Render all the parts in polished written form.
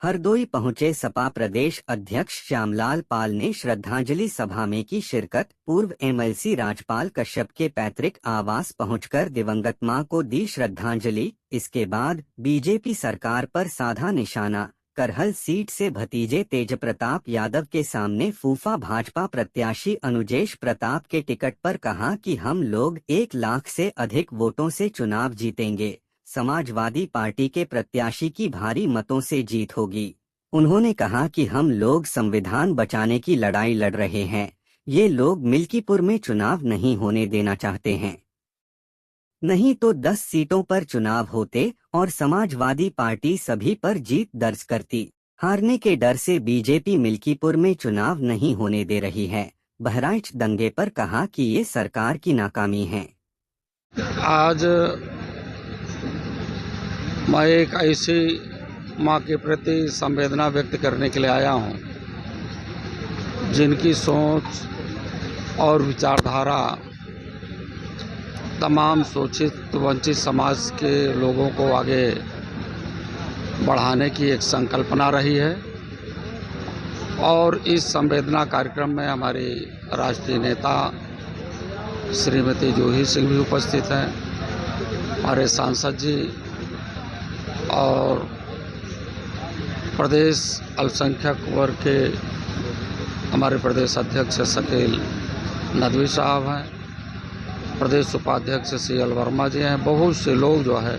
हरदोई पहुंचे सपा प्रदेश अध्यक्ष श्यामलाल पाल ने श्रद्धांजलि सभा में की शिरकत। पूर्व एमएलसी राजपाल कश्यप के पैतृक आवास पहुंचकर दिवंगत मां को दी श्रद्धांजलि। इसके बाद बीजेपी सरकार पर साधा निशाना। करहल सीट से भतीजे तेजप्रताप यादव के सामने फूफा भाजपा प्रत्याशी अनुजेश प्रताप के टिकट पर कहा कि हम लोग 1 लाख से अधिक वोटों से चुनाव जीतेंगे। समाजवादी पार्टी के प्रत्याशी की भारी मतों से जीत होगी। उन्होंने कहा कि हम लोग संविधान बचाने की लड़ाई लड़ रहे हैं। ये लोग मिल्कीपुर में चुनाव नहीं होने देना चाहते हैं, नहीं तो 10 सीटों पर चुनाव होते और समाजवादी पार्टी सभी पर जीत दर्ज करती। हारने के डर से बीजेपी मिल्कीपुर में चुनाव नहीं होने दे रही है। बहराइच दंगे पर कहा कि ये सरकार की नाकामी है। आज मैं एक ऐसी मां के प्रति संवेदना व्यक्त करने के लिए आया हूं जिनकी सोच और विचारधारा तमाम शोषित वंचित समाज के लोगों को आगे बढ़ाने की एक संकल्पना रही है। और इस संवेदना कार्यक्रम में हमारी राष्ट्रीय नेता श्रीमती जूही सिंह भी उपस्थित हैं, हमारे सांसद जी और प्रदेश अल्पसंख्यक वर्ग के हमारे प्रदेश अध्यक्ष शकील नदवी साहब हैं, प्रदेश उपाध्यक्ष CL वर्मा जी हैं। बहुत से लोग जो है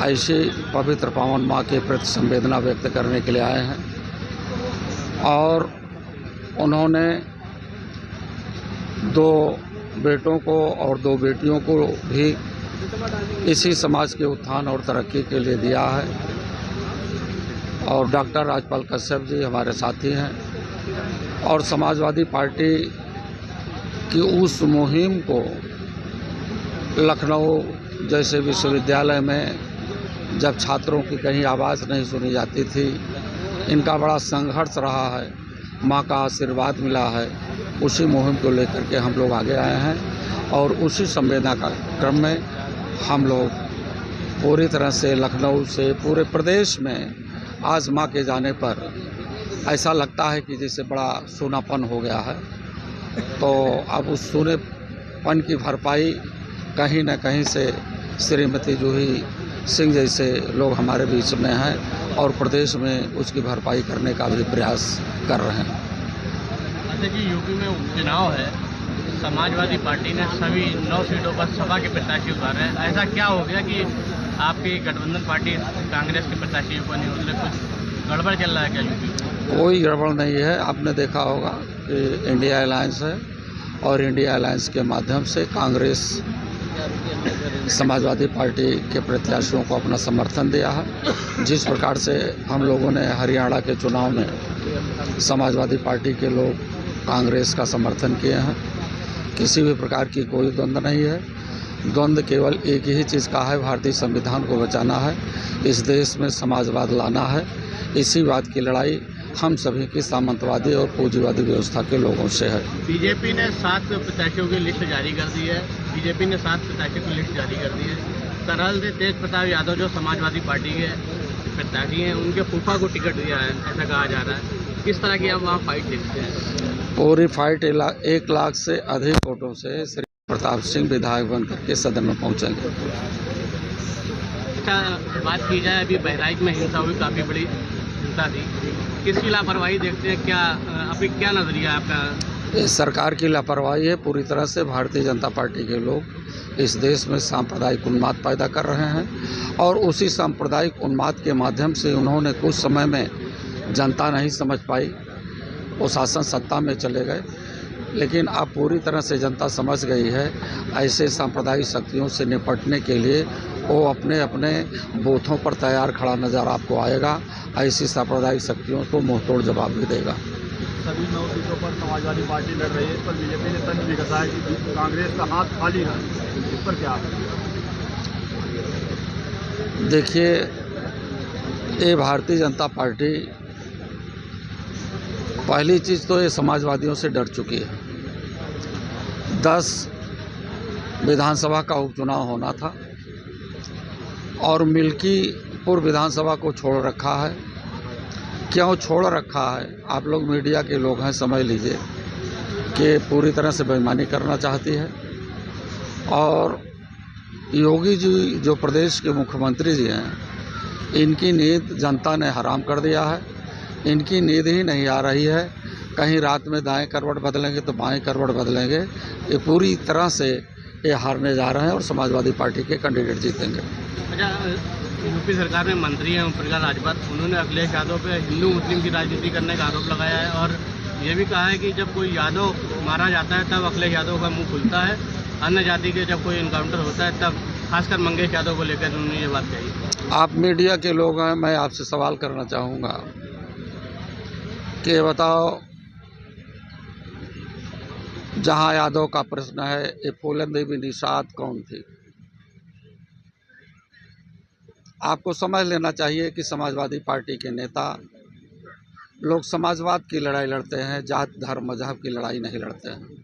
ऐसी पवित्र पावन माँ के प्रति संवेदना व्यक्त करने के लिए आए हैं। और उन्होंने 2 बेटों को और 2 बेटियों को भी इसी समाज के उत्थान और तरक्की के लिए दिया है। और डॉक्टर राजपाल कश्यप जी हमारे साथी हैं। और समाजवादी पार्टी की उस मुहिम को लखनऊ जैसे विश्वविद्यालय में जब छात्रों की कहीं आवाज़ नहीं सुनी जाती थी, इनका बड़ा संघर्ष रहा है, माँ का आशीर्वाद मिला है, उसी मुहिम को लेकर के हम लोग आगे आए हैं। और उसी संवेदना कार्यक्रम में हम लोग पूरी तरह से लखनऊ से पूरे प्रदेश में आज माँ के जाने पर ऐसा लगता है कि जैसे बड़ा सूनापन हो गया है। तो अब उस सूनेपन की भरपाई कहीं न कहीं से श्रीमती जूही सिंह जैसे लोग हमारे बीच में हैं और प्रदेश में उसकी भरपाई करने का भी प्रयास कर रहे हैं। अच्छा जी, यूपी में उपचुनाव है, समाजवादी पार्टी ने सभी 9 सीटों पर सपा के प्रत्याशी उतारे हैं। ऐसा क्या हो गया कि आपकी गठबंधन पार्टी कांग्रेस के प्रत्याशियों को नहीं उतरे? कुछ गड़बड़ चल रहा है क्या यूपी में? कोई गड़बड़ नहीं है। आपने देखा होगा कि इंडिया अलायंस है और इंडिया अलायंस के माध्यम से कांग्रेस समाजवादी पार्टी के प्रत्याशियों को अपना समर्थन दिया है। जिस प्रकार से हम लोगों ने हरियाणा के चुनाव में समाजवादी पार्टी के लोग कांग्रेस का समर्थन किए हैं, किसी भी प्रकार की कोई द्वंद्व नहीं है। द्वंद्व केवल एक ही चीज़ का है, भारतीय संविधान को बचाना है, इस देश में समाजवाद लाना है। इसी बात की लड़ाई हम सभी की सामंतवादी और पूंजीवादी व्यवस्था के लोगों से है। बीजेपी ने 7 प्रत्याशियों की लिस्ट जारी कर दी है। बीजेपी ने 7 प्रत्याशियों की लिस्ट जारी कर दी है। करहल से तेजप्रताप यादव जो समाजवादी पार्टी के प्रत्याशी हैं, उनके फूफा को टिकट दिया है, ऐसा कहा जा रहा है। किस तरह की आप वहाँ फाइट देखते हैं? पूरी फाइट 1 लाख से अधिक वोटों से श्री प्रताप सिंह विधायक बन करके सदन में पहुँचेंगे। अच्छा, बात की जाए, अभी बहराइच में हिंसा हुई, काफ़ी बड़ी हिंसा थी, किसकी लापरवाही देखते हैं? क्या अभी क्या नजरिया है आपका? इस सरकार की लापरवाही है। पूरी तरह से भारतीय जनता पार्टी के लोग इस देश में सांप्रदायिक उन्माद पैदा कर रहे हैं और उसी सांप्रदायिक उन्माद के माध्यम से उन्होंने कुछ समय में जनता नहीं समझ पाई, वो शासन सत्ता में चले गए। लेकिन अब पूरी तरह से जनता समझ गई है। ऐसे सांप्रदायिक शक्तियों से निपटने के लिए वो अपने अपने बूथों पर तैयार खड़ा नज़र आपको आएगा। ऐसी सांप्रदायिक शक्तियों को मुंहतोड़ जवाब भी देगा। सभी 9 सीटों पर समाजवादी पार्टी लड़ रही है, इस पर बीजेपी ने तंज भी कसा है कि कांग्रेस का हाथ खाली है, इस पर क्या? देखिए, ये भारतीय जनता पार्टी पहली चीज़ तो ये समाजवादियों से डर चुकी है। 10 विधानसभा का उपचुनाव होना था और मिल्कीपुर विधानसभा को छोड़ रखा है क्यों छोड़ रखा है। आप लोग मीडिया के लोग हैं, समझ लीजिए कि पूरी तरह से बेईमानी करना चाहती है। और योगी जी जो प्रदेश के मुख्यमंत्री जी हैं, इनकी नींद जनता ने हराम कर दिया है। इनकी नींद ही नहीं आ रही है। कहीं रात में दाएं करवट बदलेंगे तो बाएं करवट बदलेंगे। ये पूरी तरह से ये हारने जा रहे हैं और समाजवादी पार्टी के कैंडिडेट जीतेंगे। अच्छा, यूपी सरकार में मंत्री हैं ओम प्रकाश राजभर, उन्होंने अखिलेश यादव पे हिंदू मुस्लिम की राजनीति करने का आरोप लगाया है और ये भी कहा है कि जब कोई यादव मारा जाता है तब अखिलेश यादव का मुंह खुलता है, अन्य जाति के जब कोई इनकाउंटर होता है तब, खासकर मंगेश यादव को लेकर उन्होंने ये बात कही। आप मीडिया के लोग हैं, मैं आपसे सवाल करना चाहूँगा कि बताओ, जहां यादव का प्रश्न है, ये फूलन देवी निषाद कौन थी? आपको समझ लेना चाहिए कि समाजवादी पार्टी के नेता लोग समाजवाद की लड़ाई लड़ते हैं, जात धर्म मजहब की लड़ाई नहीं लड़ते हैं।